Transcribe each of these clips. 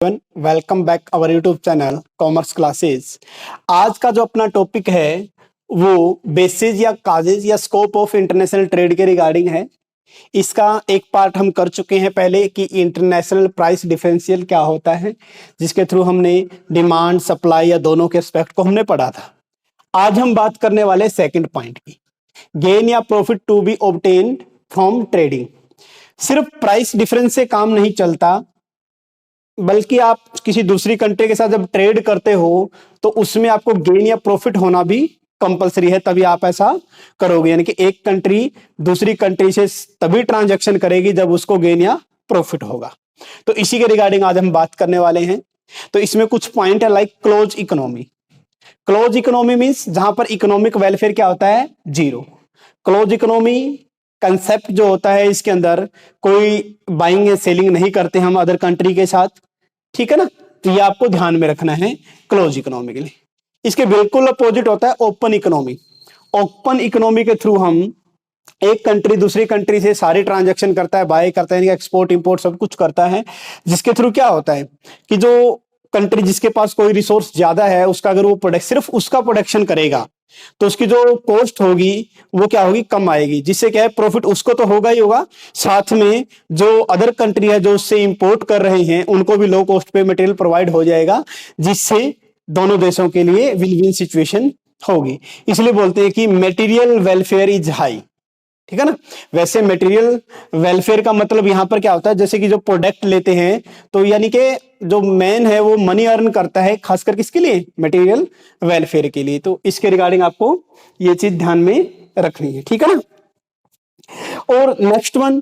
Welcome back our YouTube channel commerce classes. आज का जो अपना टॉपिक है वो बेसिस या काजेज या स्कोप ऑफ इंटरनेशनल ट्रेड के रिगार्डिंग है। इसका एक पार्ट हम कर चुके हैं पहले कि इंटरनेशनल प्राइस डिफरेंशियल क्या होता है, जिसके थ्रू हमने डिमांड सप्लाई या दोनों के एस्पेक्ट को हमने पढ़ा था। आज हम बात करने वाले सेकंड पॉइंट की, गेन या profit to be obtained from trading. सिर्फ प्राइस डिफरेंस से काम नहीं चलता, बल्कि आप किसी दूसरी कंट्री के साथ जब ट्रेड करते हो तो उसमें आपको गेन या प्रॉफिट होना भी कंपलसरी है, तभी आप ऐसा करोगे। यानी कि एक कंट्री दूसरी कंट्री से तभी ट्रांजैक्शन करेगी जब उसको गेन या प्रॉफिट होगा। तो इसी के रिगार्डिंग आज हम बात करने वाले हैं। तो इसमें कुछ पॉइंट है like close economy. Close economy means जहां पर इकोनॉमिक वेलफेयर क्या होता है, जीरो। क्लोज इकोनॉमी कंसेप्ट जो होता है, इसके अंदर कोई बाइंग या सेलिंग नहीं करते हम अदर कंट्री के साथ, ठीक है ना। तो ये आपको ध्यान में रखना है क्लोज इकोनॉमी के लिए। इसके बिल्कुल अपोजिट होता है ओपन इकोनॉमी। ओपन इकोनॉमी के थ्रू हम एक कंट्री दूसरी कंट्री से सारी ट्रांजैक्शन करता है, बाय करता है, एक्सपोर्ट इंपोर्ट सब कुछ करता है, जिसके थ्रू क्या होता है कि जो कंट्री जिसके पास कोई रिसोर्स ज्यादा है उसका अगर वो प्रोडक्ट सिर्फ उसका प्रोडक्शन करेगा तो उसकी जो कॉस्ट होगी वो क्या होगी, कम आएगी, जिससे क्या है प्रॉफिट उसको तो होगा ही होगा, साथ में जो अदर कंट्री है जो उससे इंपोर्ट कर रहे हैं उनको भी लो कॉस्ट पे मटेरियल प्रोवाइड हो जाएगा, जिससे दोनों देशों के लिए विन विन सिचुएशन होगी। इसलिए बोलते हैं कि मटेरियल वेलफेयर इज हाई, ठीक है ना। वैसे मटेरियल वेलफेयर का मतलब यहां पर क्या होता है, जैसे कि जो प्रोडक्ट लेते हैं तो यानी कि जो मैन है वो मनी अर्न करता है, खासकर किसके लिए, मटेरियल वेलफेयर के लिए। तो इसके रिगार्डिंग आपको ये चीज ध्यान में रखनी है, ठीक है ना। और नेक्स्ट वन,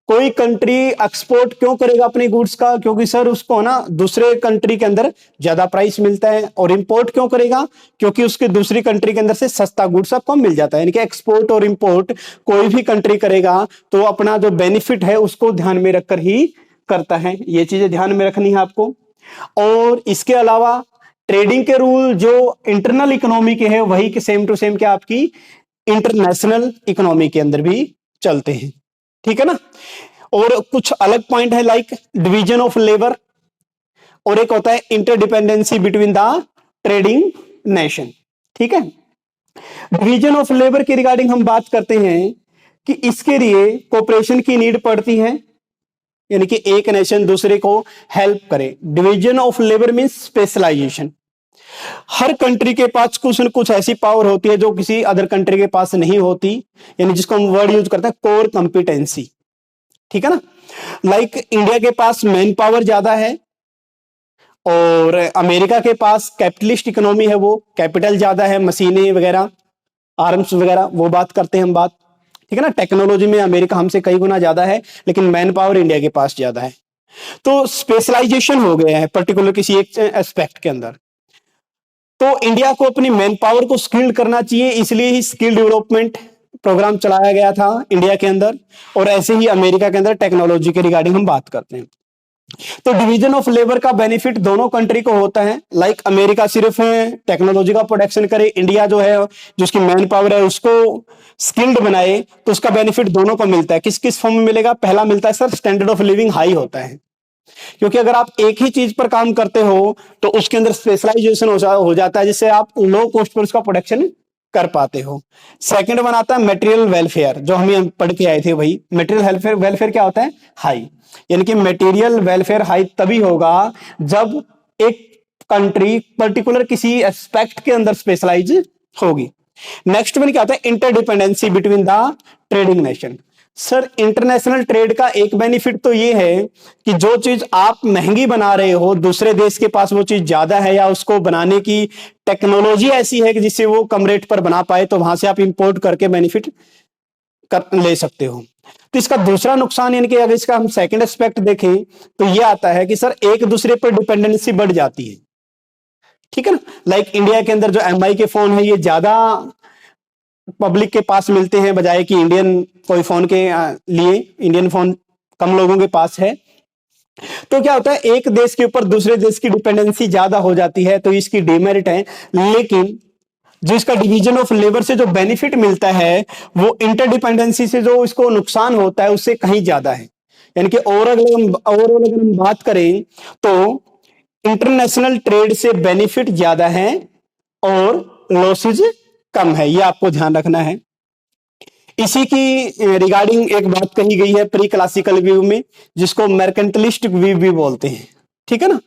कोई कंट्री एक्सपोर्ट क्यों करेगा अपने गुड्स का, क्योंकि सर उसको ना दूसरे कंट्री के अंदर ज्यादा प्राइस मिलता है। और इंपोर्ट क्यों करेगा, क्योंकि उसके दूसरी कंट्री के अंदर से सस्ता गुड्स आपको मिल जाता है। यानी कि एक्सपोर्ट और इंपोर्ट कोई भी कंट्री करेगा तो अपना जो बेनिफिट है उसको ध्यान में रखकर ही करता है। ये चीजें ध्यान में रखनी है आपको। और इसके अलावा ट्रेडिंग के रूल जो इंटरनल इकोनॉमी के हैं वही के सेम टू सेम क्या आपकी इंटरनेशनल इकोनॉमी के अंदर भी चलते हैं, ठीक है ना। और कुछ अलग पॉइंट है लाइक डिवीजन ऑफ लेबर, और एक होता है interdependency between the trading nation, ठीक है। डिवीजन ऑफ लेबर के रिगार्डिंग हम बात करते हैं कि इसके लिए कोऑपरेशन की नीड पड़ती है, यानी कि एक नेशन दूसरे को हेल्प करे। Division of labour means specialisation. हर कंट्री के पास कुछ न कुछ ऐसी पावर होती है जो किसी अदर कंट्री के पास नहीं होती, यानी जिसको हम वर्ड यूज करते हैं कोर कंपिटेंसी, ठीक है ना। लाइक इंडिया के पास मैन पावर ज्यादा है और अमेरिका के पास कैपिटलिस्ट इकोनॉमी है, वो कैपिटल ज्यादा है, मशीनें वगैरह आर्म्स वगैरह वो बात करते हैं हम बात, ठीक है ना। टेक्नोलॉजी में अमेरिका हमसे कई गुना ज्यादा है, लेकिन मैन पावर इंडिया के पास ज्यादा है। तो स्पेशलाइजेशन हो गया है पर्टिकुलर किसी एक एस्पेक्ट के अंदर। तो इंडिया को अपनी मैन पावर को स्किल्ड करना चाहिए, इसलिए ही स्किल डेवलपमेंट प्रोग्राम चलाया गया था इंडिया के अंदर। और ऐसे ही अमेरिका के अंदर टेक्नोलॉजी के रिगार्डिंग हम बात करते हैं। तो डिवीजन ऑफ लेबर का बेनिफिट दोनों कंट्री को होता है। लाइक अमेरिका सिर्फ टेक्नोलॉजी का प्रोडक्शन करे, इंडिया जो है जिसकी मैन पावर है उसको स्किल्ड बनाए, तो उसका बेनिफिट दोनों को मिलता है। किस किस फॉर्म में मिलेगा, पहला मिलता है sir standard of living high होता है, क्योंकि अगर आप एक ही चीज पर काम करते हो तो उसके अंदर स्पेशलाइजेशन हो जाता है, जिससे आप लो कॉस्ट पर उसका प्रोडक्शन कर पाते हो। सेकंड वन आता है मटेरियल वेलफेयर, जो हम पढ़ के आए थे वही। मटेरियल वेलफेयर क्या होता है, हाई। यानी कि मटेरियल वेलफेयर हाई तभी होगा जब एक कंट्री पर्टिकुलर किसी एस्पेक्ट के अंदर स्पेशलाइज होगी। नेक्स्ट वन क्या होता है, interdependency between the trading nation. Sir international trade का एक बेनिफिट तो ये है कि जो चीज आप महंगी बना रहे हो दूसरे देश के पास वो चीज ज्यादा है, या उसको बनाने की टेक्नोलॉजी ऐसी है कि जिससे वो कम रेट पर बना पाए, तो वहां से आप इंपोर्ट करके बेनिफिट ले सकते हो। तो इसका दूसरा नुकसान, यानी कि अगर इसका हम सेकंड एस्पेक्ट देखें तो ये आता है कि सर एक दूसरे पर डिपेंडेंसी बढ़ जाती है, ठीक है ना। लाइक इंडिया के अंदर जो एमआई के फोन है ये ज्यादा पब्लिक के पास मिलते हैं, बजाय कि इंडियन कोई फोन के लिए इंडियन फोन कम लोगों के पास है। तो क्या होता है, एक देश के ऊपर दूसरे देश की डिपेंडेंसी ज्यादा हो जाती है, तो इसकी डिमेरिट है। लेकिन जो इसका डिवीजन ऑफ लेबर से जो बेनिफिट मिलता है वो इंटरडिपेंडेंसी से जो इसको नुकसान होता है उससे कहीं ज्यादा है। यानी कि ओवरऑल अगर हम बात करें तो इंटरनेशनल ट्रेड से बेनिफिट ज्यादा है और लॉसेज कम है, ये आपको ध्यान रखना है। इसी की रिगार्डिंग एक बात कही गई है प्री क्लासिकल व्यू में, जिसको मर्केंटलिस्ट व्यू भी बोलते हैं, ठीक है ना।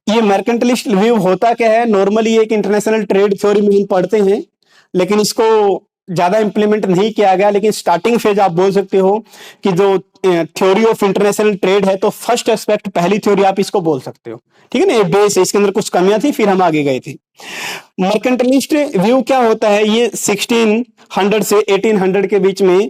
ये मर्केंटलिस्ट व्यू होता क्या है, नॉर्मली एक इंटरनेशनल ट्रेड थ्योरी में हम पढ़ते हैं, लेकिन इसको ज्यादा इंप्लीमेंट नहीं किया गया। लेकिन स्टार्टिंग फेज आप बोल सकते हो कि जो थ्योरी ऑफ इंटरनेशनल ट्रेड है, तो फर्स्ट एस्पेक्ट, पहली थ्योरी आप इसको बोल सकते हो, ठीक है ना। ये बेस है, इसके अंदर कुछ कमियां थी, फिर हम आगे गए थे। मर्केंटलिस्ट व्यू क्या होता है, ये 1600 से 1800 के बीच में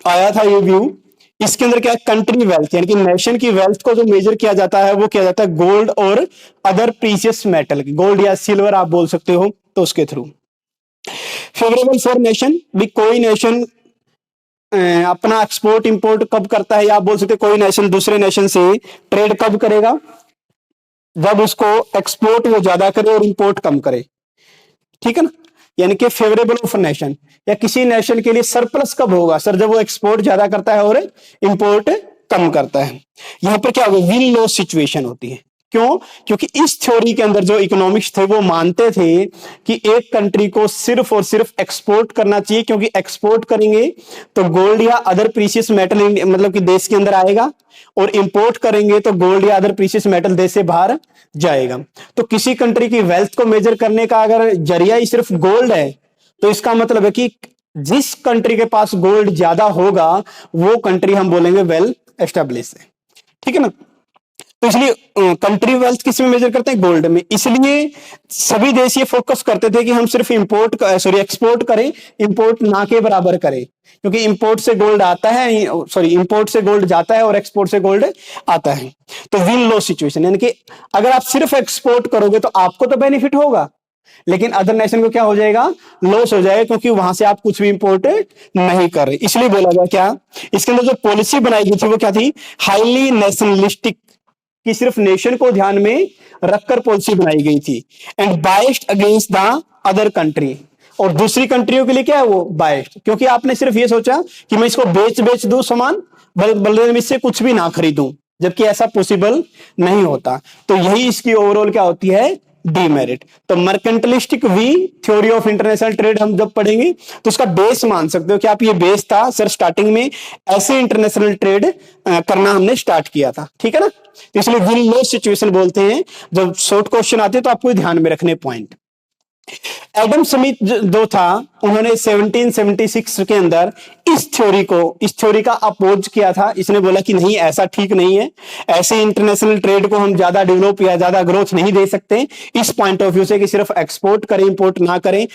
आया था ये व्यू। इसके अंदर क्या है, कंट्री वेल्थ यानी कि नेशन की वेल्थ को जो मेजर किया जाता है वो किया जाता है गोल्ड और अदर प्रीशियस मेटल, गोल्ड या सिल्वर आप बोल सकते हो, तो उसके थ्रू। फेवरेबल फॉर नेशन भी, कोई नेशन अपना एक्सपोर्ट इंपोर्ट कब करता है, या आप बोल सकते कोई नेशन दूसरे नेशन से ट्रेड कब करेगा, जब उसको एक्सपोर्ट वो ज्यादा करे और इंपोर्ट कम करे, ठीक है ना। यानी कि फेवरेबल ऑफ नेशन, या किसी नेशन के लिए सरप्लस कब होगा सर, जब वो एक्सपोर्ट ज्यादा करता है और इंपोर्ट कम करता है। यहां पर क्या होगा, विन लॉस सिचुएशन होती है। क्यों, क्योंकि इस थ्योरी के अंदर जो इकोनॉमिक्स थे वो मानते थे कि एक कंट्री को सिर्फ और सिर्फ एक्सपोर्ट करना चाहिए, क्योंकि एक्सपोर्ट करेंगे तो गोल्ड या अदर प्रीशियस मेटल मतलब कि देश के अंदर आएगा, और इंपोर्ट करेंगे तो गोल्ड या अदर प्रीशियस मेटल देश से बाहर जाएगा। तो किसी कंट्री की वेल्थ को मेजर करने का अगर जरिया ही सिर्फ गोल्ड है, तो इसका मतलब है कि जिस कंट्री के पास गोल्ड ज्यादा होगा वो कंट्री हम बोलेंगे वेल एस्टेब्लिश है, ठीक है ना। तो इसलिए कंट्री वेल्थ किस में मेजर करते हैं, गोल्ड में। इसलिए सभी देश ये फोकस करते थे कि हम सिर्फ एक्सपोर्ट करें, इंपोर्ट ना के बराबर करें, क्योंकि इंपोर्ट से गोल्ड आता है, इंपोर्ट से गोल्ड जाता है और एक्सपोर्ट से गोल्ड आता है। तो विन लॉस सिचुएशन, यानी कि अगर आप सिर्फ एक्सपोर्ट करोगे तो आपको तो बेनिफिट होगा, लेकिन अदर नेशन को क्या हो जाएगा, लॉस हो जाएगा, क्योंकि वहां से आप कुछ भी इंपोर्ट नहीं कर रहे। इसलिए बोला गया क्या, इसके अंदर जो पॉलिसी बनाई गई थी वो क्या थी, हाईली नेशनलिस्टिक, कि सिर्फ नेशन को ध्यान में रखकर पॉलिसी बनाई गई थी, and biased against the other country, और दूसरी कंट्रियों के लिए क्या है वो बाइस्ड, क्योंकि आपने सिर्फ ये सोचा कि मैं इसको बेच दूं सामान, बल्कि इससे कुछ भी ना खरीदूं, जबकि ऐसा पॉसिबल नहीं होता। तो यही इसकी ओवरऑल क्या होती है, डीमेरिट। तो mercantilistic we theory of international trade हम जब पढ़ेंगे तो उसका बेस मान सकते हो कि आप ये बेस था सर, स्टार्टिंग में ऐसे इंटरनेशनल ट्रेड करना हमने स्टार्ट किया था, ठीक है ना। तो इसलिए विन लॉस सिचुएशन बोलते हैं। जब शॉर्ट क्वेश्चन आते हैं तो आपको ध्यान में रखने पॉइंट। एडम स्मिथ जो था, उन्होंने 1776 के अंदर इस थ्योरी का अपोज किया था। इसने बोला कि नहीं, ऐसा ठीक नहीं है, ऐसे इंटरनेशनल ट्रेड को हम ज्यादा डेवलप या ज्यादा ग्रोथ नहीं दे सकते इस पॉइंट ऑफ व्यू से कि सिर्फ एक्सपोर्ट करें, इंपोर्ट ना करें।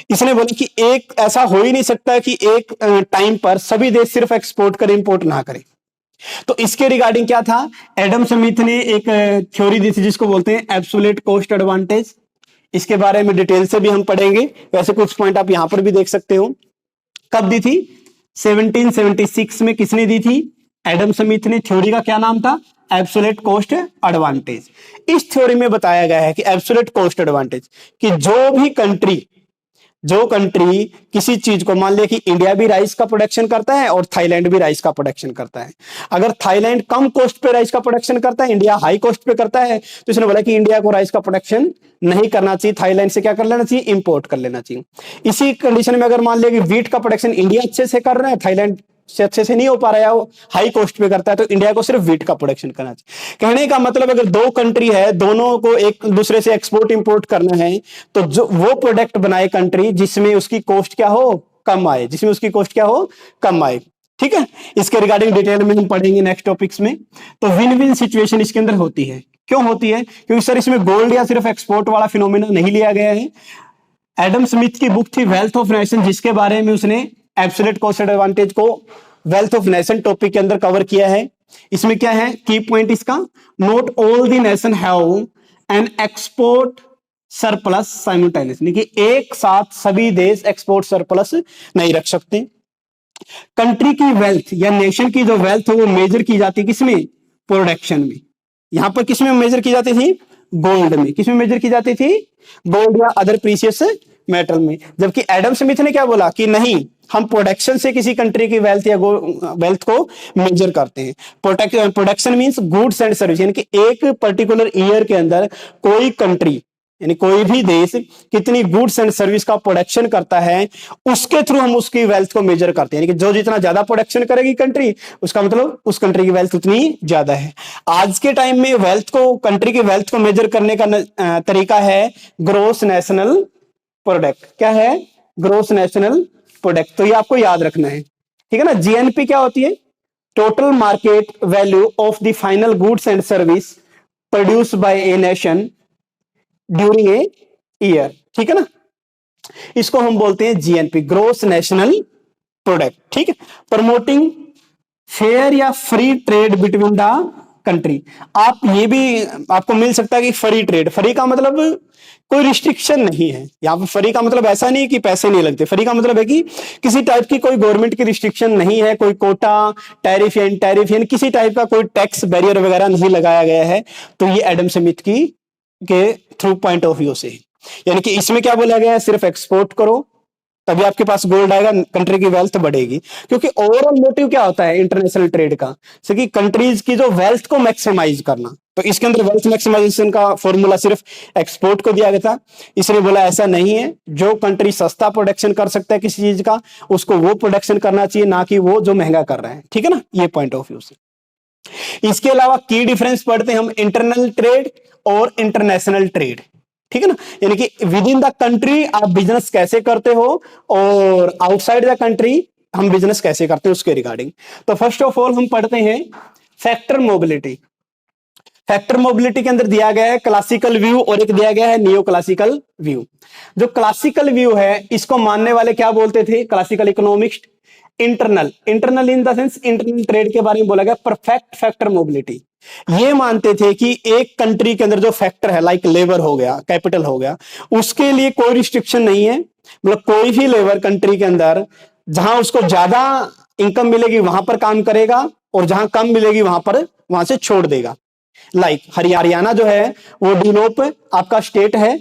इसने बोला कि एक ऐसा हो ही नहीं सकता कि एक टाइम पर सभी देश सिर्फ एक्सपोर्ट करें, इंपोर्ट ना करें। तो इसके रिगार्डिंग क्या था, एडम स्मिथ ने एक थ्योरी दी थी जिसको बोलते हैं एब्सोल्यूट कॉस्ट एडवांटेज। इसके बारे में डिटेल से भी हम पढ़ेंगे, वैसे कुछ पॉइंट आप यहां पर भी देख सकते हो। कब दी थी, 1776 में। किसने दी थी, एडम स्मिथ ने। थ्योरी का क्या नाम था, एब्सोल्यूट कॉस्ट एडवांटेज। इस थ्योरी में बताया गया है कि एब्सोल्यूट कॉस्ट एडवांटेज, कि जो कंट्री किसी चीज को, मान लिया कि इंडिया भी राइस का प्रोडक्शन करता है और थाईलैंड भी राइस का प्रोडक्शन करता है, अगर थाईलैंड कम कॉस्ट पे राइस का प्रोडक्शन करता है, इंडिया हाई कॉस्ट पे करता है, तो इसने बोला कि इंडिया को राइस का प्रोडक्शन नहीं करना चाहिए, थाईलैंड से क्या कर लेना चाहिए, इंपोर्ट कर लेना चाहिए। इसी कंडीशन में अगर मान लिया कि व्हीट का प्रोडक्शन इंडिया अच्छे से कर रहा है, थाईलैंड से अच्छे से नहीं हो पा रहा है, वो हाई कॉस्ट पे करता है, तो इंडिया को सिर्फ व्हीट का प्रोडक्शन करना चाहिए। कहने का मतलब अगर दो कंट्री है, दोनों को एक दूसरे से एक्सपोर्ट इंपोर्ट करना है, तो जो वो प्रोडक्ट बनाए कंट्री जिसमें उसकी कॉस्ट क्या हो, कम आए, जिसमें उसकी कॉस्ट क्या हो, कम आए, ठीक है। इसके रिगार्डिंग डिटेल में हम पढ़ेंगे नेक्स्ट टॉपिक्स में। तो विन विन सिचुएशन इसके अंदर होती है। क्यों होती है, क्योंकि सर इसमें गोल्ड या सिर्फ एक्सपोर्ट वाला फिनोमिना नहीं लिया गया है। एडम स्मिथ की बुक थी वेल्थ ऑफ नेशन, जिसके बारे में उसने एब्सोल्यूट कॉस्ट एडवांटेज को वेल्थ ऑफ नेशन टॉपिक के अंदर कवर किया है। इसमें क्या है की पॉइंट इसका, not all the nation have an export surplus simultaneously, कि एक साथ सभी देश एक्सपोर्ट सरप्लस नहीं रख सकते। कंट्री की वेल्थ या नेशन की जो वेल्थ है वो मेजर की जाती है किसमें, प्रोडक्शन में। यहां पर किसमें मेजर की जाती थी, गोल्ड में। किसमें मेजर की जाती थी, गोल्ड या अदर प्रीशियस मेटल में। जबकि एडम स्मिथ ने क्या बोला कि नहीं, हम प्रोडक्शन से किसी कंट्री की वेल्थ या वेल्थ को मेजर करते हैं। Production means goods and service, यानी कि एक पर्टिकुलर ईयर के अंदर कोई कंट्री यानी कोई भी देश कितनी गुड्स एंड सर्विस का प्रोडक्शन करता है, उसके थ्रू हम उसकी वेल्थ को मेजर करते हैं। यानी कि जो जितना ज्यादा प्रोडक्शन करेगी कंट्री, उसका मतलब उस कंट्री की वेल्थ उतनी ज्यादा है। आज के टाइम में वेल्थ को, कंट्री की वेल्थ को मेजर करने का तरीका है ग्रोस नेशनल प्रोडक्ट। क्या है? Gross national product. तो ये आपको याद रखना है, ठीक है ना। जीएनपी क्या होती है? Total market value of the final goods and service produce by a nation during a year, ठीक है ना। इसको हम बोलते हैं जीएनपी, ग्रोस नेशनल प्रोडक्ट, ठीक है। प्रमोटिंग फेयर या free trade between the country. आप ये भी आपको मिल सकता है कि फ्री ट्रेड, फ्री का मतलब कोई रिस्ट्रिक्शन नहीं है। यहाँ पर फ्री का मतलब ऐसा नहीं कि पैसे नहीं लगते, फ्री का मतलब है कि किसी टाइप की कोई गवर्नमेंट की रिस्ट्रिक्शन नहीं है, कोई कोटा, टैरिफ यानी किसी टाइप का कोई टैक्स बैरियर वगैरह नहीं लगाया गया है। तो ये एडम स्मिथ की के थ्रू पॉइंट ऑफ व्यू से, यानी कि इसमें क्या बोला गया है? सिर्फ एक्सपोर्ट करो तभी आपके पास गोल्ड आएगा, कंट्री की वेल्थ बढ़ेगी। क्योंकि ओवरऑल मोटिव क्या होता है इंटरनेशनल ट्रेड का? कि कंट्रीज की जो वेल्थ को मैक्सिमाइज करना। तो इसके अंदर वेल्थ मैक्सिमाइजेशन का फॉर्मूला सिर्फ एक्सपोर्ट को दिया गया था। इसलिए बोला ऐसा नहीं है, जो कंट्री सस्ता प्रोडक्शन कर सकता है किसी चीज का, उसको वो प्रोडक्शन करना चाहिए, ना कि वो जो महंगा कर रहा है, ठीक है ना। ये पॉइंट ऑफ व्यू से। इसके अलावा की डिफरेंस पढ़ते हैं हम इंटरनल ट्रेड और इंटरनेशनल ट्रेड, ठीक है ना। यानी कि विद इन द कंट्री आप बिजनेस कैसे करते हो और आउटसाइड द कंट्री हम बिजनेस कैसे करते हैं उसके रिगार्डिंग। तो फर्स्ट ऑफ ऑल हम पढ़ते हैं फैक्टर मोबिलिटी। फैक्टर मोबिलिटी के अंदर दिया गया है क्लासिकल व्यू और एक दिया गया है नियो क्लासिकल व्यू। जो क्लासिकल व्यू है इसको मानने वाले क्या बोलते थे classical economist? Internal in the sense internal trade के बारे में बोला गया परफेक्ट फैक्टर मोबिलिटी। ये मानते थे कि एक कंट्री के अंदर जो फैक्टर है, लाइक लेबर हो गया, कैपिटल हो गया, उसके लिए कोई रिस्ट्रिक्शन नहीं है। मतलब कोई भी लेबर कंट्री के अंदर जहां उसको ज्यादा इनकम मिलेगी वहां पर काम करेगा और जहां कम मिलेगी वहां से छोड़ देगा। लाइक हरियाणा जो है वो डेवलप आपका स्टेट है,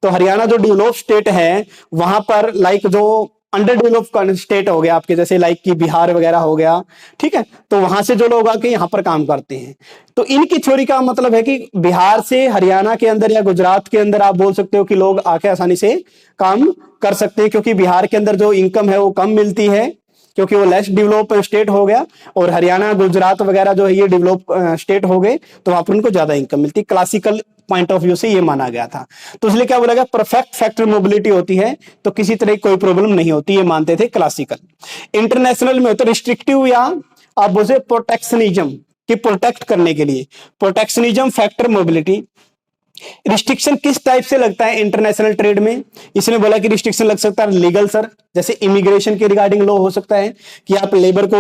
तो हरियाणा जो डेवलप स्टेट है वहां पर लाइक जो अंडर डेवलप स्टेट हो गया आपके, जैसे लाइक की बिहार वगैरह हो गया, ठीक है, तो वहां से जो लोग आके यहाँ पर काम करते हैं। तो इनकी थ्योरी का मतलब है कि बिहार से हरियाणा के अंदर या गुजरात के अंदर आप बोल सकते हो कि लोग आके आसानी से काम कर सकते हैं, क्योंकि बिहार के अंदर जो इनकम है वो कम मिलती है क्योंकि वो लेस डेवलप स्टेट हो गया, और हरियाणा गुजरात वगैरह जो है ये डेवलप स्टेट हो गए, तो वहां पर उनको ज्यादा इनकम मिलती। क्लासिकल पॉइंट ऑफ व्यू से ये माना गया था। तो इसलिए क्या बोला गया, परफेक्ट फैक्टर मोबिलिटी होती है तो किसी तरह की कोई प्रॉब्लम नहीं होती, ये मानते थे क्लासिकल। इंटरनेशनल में तो रिस्ट्रिक्टिव या आप बोले प्रोटेक्शनिज्म कि प्रोटेक्ट करने के लिए, प्रोटेक्शनिज्म फैक्टर मोबिलिटी। रिस्ट्रिक्शन किस टाइप से लगता है इंटरनेशनल ट्रेड में? इसने बोला कि रिस्ट्रिक्शन लग सकता है लीगल सर, जैसे इमिग्रेशन के रिगार्डिंग लॉ हो सकता है कि आप लेबर को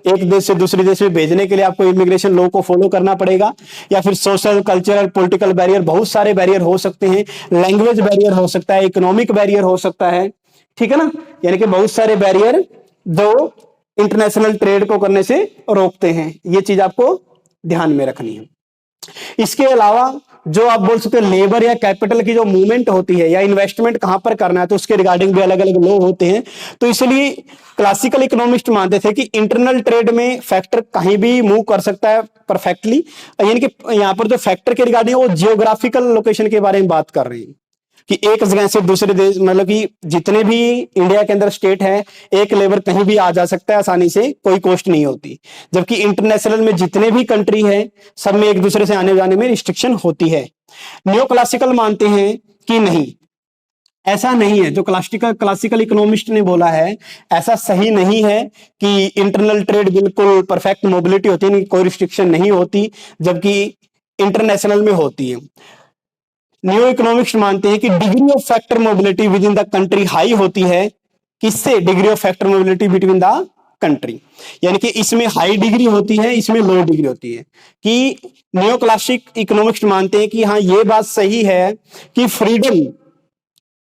एक देश से दूसरे देश में भेजने के लिए आपको इमिग्रेशन लॉ को फॉलो करना पड़ेगा, या फिर सोशल कल्चरल पॉलिटिकल बैरियर, बहुत सारे बैरियर हो सकते हैं, लैंग्वेज बैरियर हो सकता है, इकोनॉमिक बैरियर हो सकता है, ठीक है ना। यानी कि बहुत सारे बैरियर जो इंटरनेशनल ट्रेड को करने से रोकते हैं, ये चीज आपको ध्यान में रखनी है। इसके अलावा जो आप बोल सकते हो लेबर या कैपिटल की जो मूवमेंट होती है या इन्वेस्टमेंट कहां पर करना है, तो उसके रिगार्डिंग भी अलग अलग लॉ होते हैं। तो इसलिए क्लासिकल इकोनॉमिस्ट मानते थे कि इंटरनल ट्रेड में फैक्टर कहीं भी मूव कर सकता है परफेक्टली, यानी कि यहाँ पर जो फैक्टर के रिगार्डिंग वो जियोग्राफिकल लोकेशन के बारे में बात कर रहे हैं कि एक जगह से दूसरे देश, मतलब कि जितने भी इंडिया के अंदर स्टेट है, एक लेबर कहीं भी आ जा सकता है आसानी से, कोई कॉस्ट नहीं होती। जबकि इंटरनेशनल में जितने भी कंट्री है सब में एक दूसरे से आने जाने में रिस्ट्रिक्शन होती है। न्यू क्लासिकल मानते हैं कि नहीं, ऐसा नहीं है। जो क्लासिकल इकोनॉमिस्ट ने बोला है ऐसा सही नहीं है कि इंटरनल ट्रेड बिल्कुल परफेक्ट मोबिलिटी होती है, कोई रिस्ट्रिक्शन नहीं होती, जबकि इंटरनेशनल में होती है। न्यू इकोनॉमिक्स मानते हैं कि degree of factor mobility with in the country high होती है। किससे? Degree of factor mobility between the country, यानी कि इसमें हाई डिग्री होती है, इसमें लो डिग्री होती है। कि न्यू क्लासिक इकोनॉमिक्स मानते हैं कि हाँ ये बात सही है कि फ्रीडम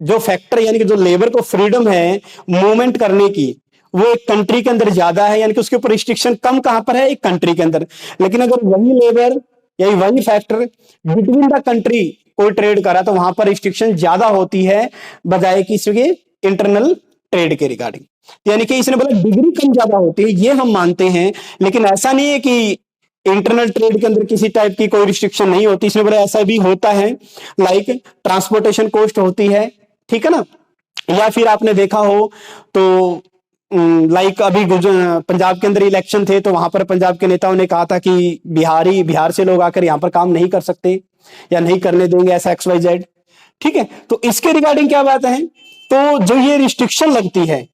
जो फैक्टर, यानी कि जो लेबर को फ्रीडम है मूवमेंट करने की, वो एक कंट्री के अंदर ज्यादा है, यानी कि उसके ऊपर रिस्ट्रिक्शन कम कहां पर है? एक कंट्री के अंदर। लेकिन अगर वही लेबर या वही फैक्टर बिटवीन द कंट्री कोई ट्रेड कर रहा है तो वहां पर रिस्ट्रिक्शन ज्यादा होती है बजाय कि इसके इंटरनल ट्रेड के रिगार्डिंग। यानी कि इसने बोला डिग्री कम ज्यादा होती है, ये हम मानते हैं, लेकिन ऐसा नहीं है कि इंटरनल ट्रेड के अंदर किसी टाइप की कोई रिस्ट्रिक्शन नहीं होती। इसने बोला ऐसा भी होता है, लाइक ट्रांसपोर्टेशन कॉस्ट होती है, ठीक है ना। या फिर आपने देखा हो तो लाइक अभी पंजाब के अंदर इलेक्शन थे तो वहां पर पंजाब के नेताओं ने कहा था कि बिहार से लोग आकर यहां पर काम नहीं कर सकते या नहीं करने देंगे, ऐसा XYZ, ठीक है। तो इसके रिगार्डिंग क्या बात है, तो जो ये रिस्ट्रिक्शन लगती है,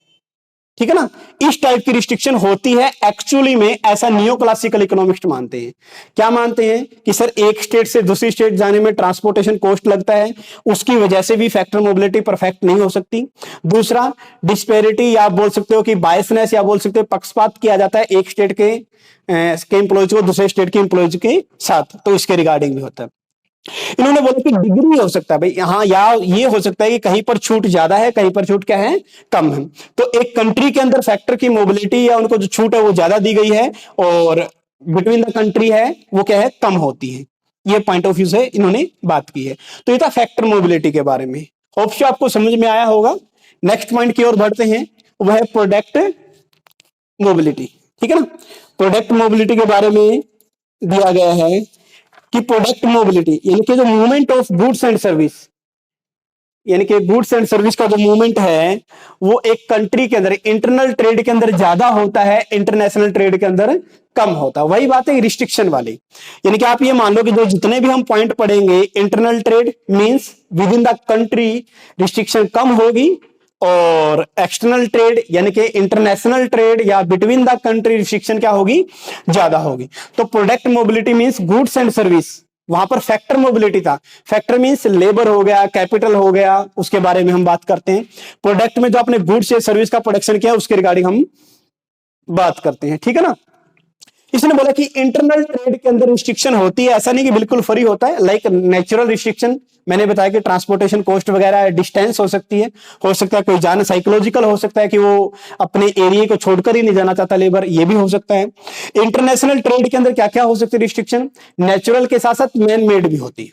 ठीक है ना, इस टाइप की रिस्ट्रिक्शन होती है एक्चुअली में, ऐसा नियो क्लासिकल इकोनॉमिस्ट मानते हैं। क्या मानते हैं कि सर एक स्टेट से दूसरी स्टेट जाने में ट्रांसपोर्टेशन कॉस्ट लगता है, उसकी वजह से भी फैक्टर मोबिलिटी परफेक्ट नहीं हो सकती। दूसरा, डिस्पेरिटी या आप बोल सकते हो कि बायसनेस या बोल सकते हो पक्षपात किया जाता है एक स्टेट के एम्प्लॉयज को दूसरे स्टेट के एम्प्लॉयज के साथ, तो इसके रिगार्डिंग भी होता है। इन्होंने बोला कि डिग्री हो सकता है भाई, हाँ, या ये हो सकता है कि कहीं पर छूट ज्यादा है, कहीं पर छूट क्या है, कम है। तो एक कंट्री के अंदर फैक्टर की मोबिलिटी या उनको जो छूट है वो ज्यादा दी गई है, और बिटवीन द कंट्री है वो क्या है, कम होती है। ये पॉइंट ऑफ व्यू से इन्होंने बात की है। तो ये था फैक्टर मोबिलिटी के बारे में। होप सो आपको समझ में आया होगा। नेक्स्ट पॉइंट की ओर बढ़ते हैं, वह है प्रोडक्ट मोबिलिटी, ठीक है ना। प्रोडक्ट मोबिलिटी के बारे में दिया गया है कि प्रोडक्ट मोबिलिटी यानी कि जो movement of goods and service, यानी कि गुड्स एंड सर्विस का जो मूवमेंट है वो एक कंट्री के अंदर इंटरनल ट्रेड के अंदर ज्यादा होता है, इंटरनेशनल ट्रेड के अंदर कम होता है। वही बात है रिस्ट्रिक्शन वाली। यानी कि आप ये मान लो कि जो जितने भी हम पॉइंट पढ़ेंगे, internal trade means within the country restriction कम होगी, और एक्सटर्नल ट्रेड यानी कि इंटरनेशनल ट्रेड या बिटवीन द कंट्री रिस्ट्रिक्शन क्या होगी, ज्यादा होगी। तो product mobility means goods and service, वहां पर फैक्टर मोबिलिटी था। फैक्टर मींस लेबर हो गया, कैपिटल हो गया, उसके बारे में हम बात करते हैं। प्रोडक्ट में जो आपने गुड्स या सर्विस का प्रोडक्शन किया उसके रिगार्डिंग हम बात करते हैं, ठीक है ना। इसने बोला कि इंटरनल ट्रेड के अंदर रिस्ट्रिक्शन होती है, ऐसा नहीं कि बिल्कुल फ्री होता है। लाइक नेचुरल रिस्ट्रिक्शन मैंने बताया कि ट्रांसपोर्टेशन कॉस्ट वगैरह, डिस्टेंस हो सकती है, हो सकता है कोई जान, साइकोलॉजिकल हो सकता है कि वो अपने एरिया को छोड़कर ही नहीं जाना चाहता लेबर, ये भी हो सकता है। इंटरनेशनल ट्रेड के अंदर क्या क्या हो सकती है रिस्ट्रिक्शन, नेचुरल के साथ साथ मैन मेड भी होती है।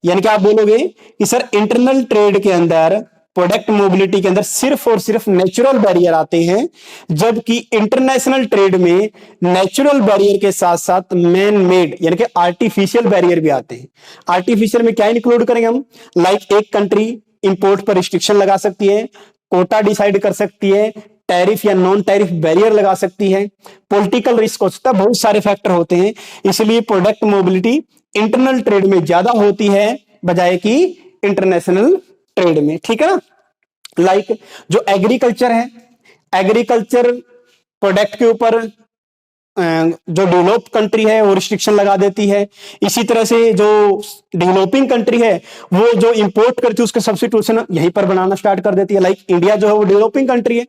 यानी कि आप बोलोगे कि सर इंटरनल ट्रेड के अंदर, प्रोडक्ट मोबिलिटी के अंदर सिर्फ और सिर्फ नेचुरल बैरियर आते हैं, जबकि इंटरनेशनल ट्रेड में नेचुरल बैरियर के साथ साथ मैन मेड यानी कि आर्टिफिशियल बैरियर भी आते हैं। आर्टिफिशियल में क्या इंक्लूड करेंगे हम, लाइक एक कंट्री इंपोर्ट पर रिस्ट्रिक्शन लगा सकती है, कोटा डिसाइड कर सकती है, टैरिफ या नॉन टैरिफ बैरियर लगा सकती है, पॉलिटिकल रिस्क हो सकता है, बहुत सारे फैक्टर होते हैं। इसलिए प्रोडक्ट मोबिलिटी इंटरनल ट्रेड में ज्यादा होती है बजाय कि इंटरनेशनल ट्रेड में, ठीक है ना। लाइक जो एग्रीकल्चर है, एग्रीकल्चर प्रोडक्ट के ऊपर जो डेवलप कंट्री है वो रिस्ट्रिक्शन लगा देती है। इसी तरह से जो डेवलपिंग कंट्री है वो जो इंपोर्ट करती है उसका सब्स्टिट्यूशन यहीं पर बनाना स्टार्ट कर देती है। लाइक इंडिया जो है वो डेवलपिंग कंट्री है।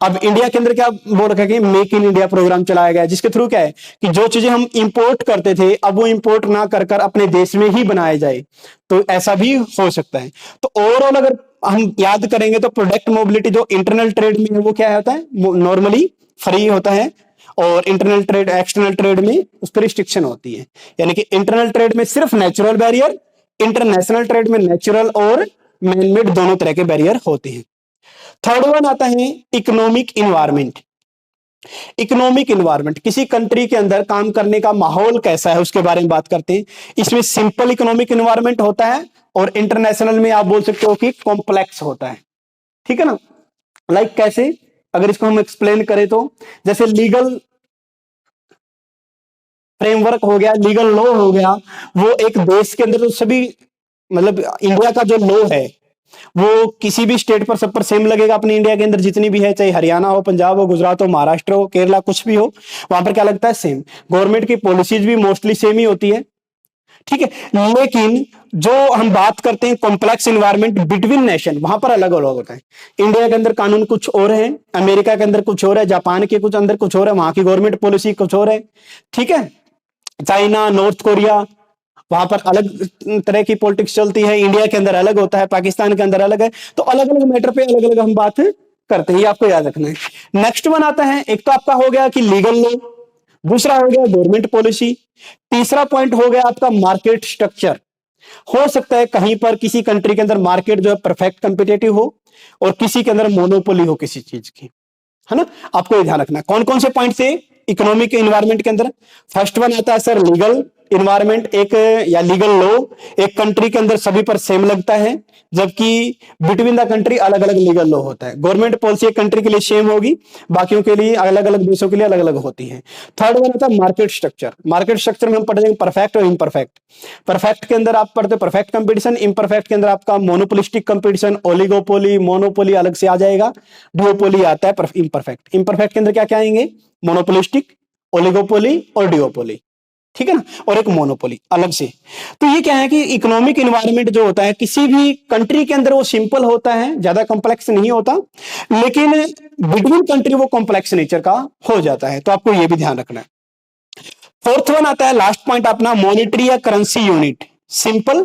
अब इंडिया के अंदर क्या बोल रखा है कि मेक इन इंडिया प्रोग्राम चलाया गया है, जिसके थ्रू क्या है कि जो चीजें हम इंपोर्ट करते थे अब वो इंपोर्ट ना कर कर अपने देश में ही बनाए जाए, तो ऐसा भी हो सकता है। तो ओवरऑल अगर हम याद करेंगे तो प्रोडक्ट मोबिलिटी जो इंटरनल ट्रेड में है वो क्या होता है, नॉर्मली फ्री होता है, और इंटरनल ट्रेड एक्सटर्नल ट्रेड में उस पर रिस्ट्रिक्शन होती है। यानी कि इंटरनल ट्रेड में सिर्फ नेचुरल बैरियर, इंटरनेशनल ट्रेड में नेचुरल और मैनमेड दोनों तरह के बैरियर होते हैं। थर्ड वन आता है इकोनॉमिक इन्वायरमेंट। इकोनॉमिक इन्वायरमेंट किसी कंट्री के अंदर काम करने का माहौल कैसा है उसके बारे में बात करते हैं। इसमें सिंपल इकोनॉमिक इन्वायरमेंट होता है, और इंटरनेशनल में आप बोल सकते हो कि कॉम्प्लेक्स होता है, ठीक है ना। लाइक कैसे, अगर इसको हम एक्सप्लेन करें तो जैसे लीगल फ्रेमवर्क हो गया, लीगल लॉ हो गया, वो एक देश के अंदर तो सभी, मतलब इंडिया का जो लॉ है वो किसी भी स्टेट पर सब पर सेम लगेगा। अपनी इंडिया के अंदर जितनी भी है, चाहे हरियाणा हो, पंजाब हो, गुजरात हो, महाराष्ट्र हो, केरला, कुछ भी हो, वहां पर क्या लगता है, सेम। गवर्नमेंट की पॉलिसीज भी मोस्टली सेम ही होती है, ठीक है। लेकिन जो हम बात करते हैं कॉम्प्लेक्स इन्वायरमेंट बिटवीन नेशन, वहां पर अलग अलग होता है। इंडिया के अंदर कानून कुछ और है, अमेरिका के अंदर कुछ और है, जापान के कुछ अंदर कुछ और है, वहां की गवर्नमेंट पॉलिसी कुछ और है, ठीक है। चाइना, नॉर्थ कोरिया, वहां पर अलग तरह की पॉलिटिक्स चलती है, इंडिया के अंदर अलग होता है, पाकिस्तान के अंदर अलग है। तो अलग अलग मैटर पे अलग अलग हम बात करते हैं, ये आपको याद रखना है। नेक्स्ट वन आता है, एक तो आपका हो गया कि लीगल लॉ, दूसरा हो गया गवर्नमेंट पॉलिसी, तीसरा पॉइंट हो गया आपका मार्केट स्ट्रक्चर। हो सकता है कहीं पर किसी कंट्री के अंदर मार्केट जो है परफेक्ट कंपिटेटिव हो और किसी के अंदर मोनोपोली हो किसी चीज की, है ना। आपको ये ध्यान रखना है कौन कौन से पॉइंट से इकोनॉमिक इन्वायरमेंट के अंदर। फर्स्ट वन आता है सर लीगल इन्वायरमेंट, एक या लीगल लॉ एक कंट्री के अंदर सभी पर सेम लगता है, जबकि बिटवीन द कंट्री अलग अलग लीगल लॉ होता है। गवर्नमेंट पॉलिसी एक कंट्री के लिए सेम होगी, बाकियों के लिए अलग अलग देशों के लिए अलग अलग होती है। थर्ड वन होता है मार्केट स्ट्रक्चर। मार्केट स्ट्रक्चर में हम पढ़ेंगे परफेक्ट और इम्परफेक्ट। परफेक्ट के अंदर आप पढ़ते परफेक्ट कंपटीशन, इम्परफेक्ट के अंदर आपका मोनोपोलिस्टिक कंपटीशन, ओलिगोपोली, मोनोपोली अलग से आ जाएगा, डुओपोली आता है इम्परफेक्ट। इम्परफेक्ट के अंदर क्या क्या आएंगे, मोनोपोलिस्टिक, ओलिगोपोली और डुओपोली, ठीक है ना, और एक मोनोपोली अलग से। तो ये क्या है कि इकोनॉमिक एनवायरनमेंट जो होता है किसी भी कंट्री के अंदर वो सिंपल होता है, ज्यादा कॉम्प्लेक्स नहीं होता, लेकिन बिटवीन कंट्री वो कॉम्प्लेक्स नेचर का हो जाता है। तो आपको ये भी ध्यान रखना है। फोर्थ वन आता है लास्ट पॉइंट अपना, मॉनेटरी या करेंसी यूनिट। सिंपल,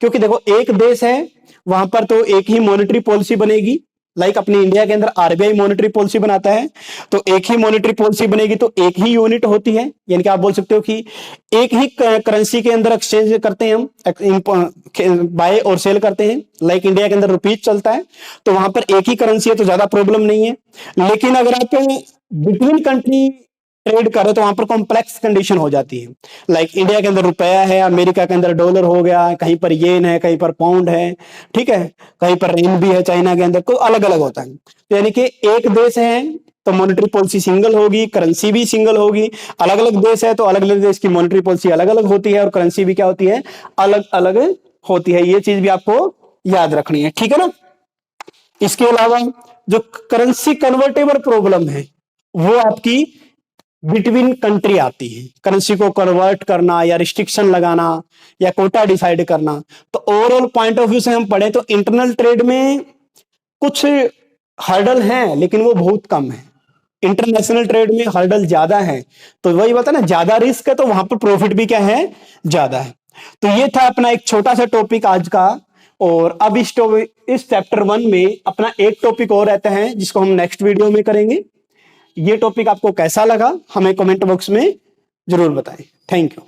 क्योंकि देखो एक देश है वहां पर तो एक ही मॉनेटरी पॉलिसी बनेगी। लाइक अपनी इंडिया के अंदर आरबीआई मॉनेटरी पॉलिसी बनाता है, तो एक ही मॉनेटरी पॉलिसी बनेगी, तो एक ही यूनिट होती है। यानी कि आप बोल सकते हो कि एक ही करेंसी के अंदर एक्सचेंज करते हैं हम, बाय और सेल करते हैं। लाइक इंडिया के अंदर रुपीज चलता है, तो वहां पर एक ही करेंसी है तो ज्यादा प्रॉब्लम नहीं है। लेकिन अगर आप बिटवीन कंट्री ट्रेड करो तो वहां पर कॉम्प्लेक्स कंडीशन हो जाती है। लाइक इंडिया के अंदर रुपया है, अमेरिका के अंदर डॉलर हो गया, कहीं पर येन है, कहीं पर पाउंड है, ठीक है, कहीं पर रेन भी है चाइना के अंदर, तो अलग अलग होता है। तो यानी कि एक देश है तो मॉनेटरी पॉलिसी सिंगल होगी, करेंसी भी सिंगल होगी। अलग अलग देश है तो अलग अलग देश की मॉनेटरी पॉलिसी अलग अलग होती है और करेंसी भी क्या होती है, अलग अलग होती है। ये चीज भी आपको याद रखनी है, ठीक है ना। इसके अलावा जो करेंसी कन्वर्टेबल प्रॉब्लम है वो आपकी बिटवीन कंट्री आती है। करेंसी को कन्वर्ट करना या रिस्ट्रिक्शन लगाना या कोटा डिसाइड करना। तो ओवरऑल पॉइंट ऑफ व्यू से हम पढ़े तो इंटरनल ट्रेड में कुछ हर्डल हैं लेकिन वो बहुत कम है। इंटरनेशनल ट्रेड में हर्डल ज्यादा है, तो वही बता ना, ज्यादा रिस्क है तो वहां पर प्रॉफिट भी क्या है, ज्यादा है। तो ये था अपना एक छोटा सा टॉपिक आज का। और अब इस चैप्टर 1 में अपना एक टॉपिक और रहता है जिसको हम नेक्स्ट वीडियो में करेंगे। ये टॉपिक आपको कैसा लगा हमें कमेंट बॉक्स में जरूर बताएं। Thank you.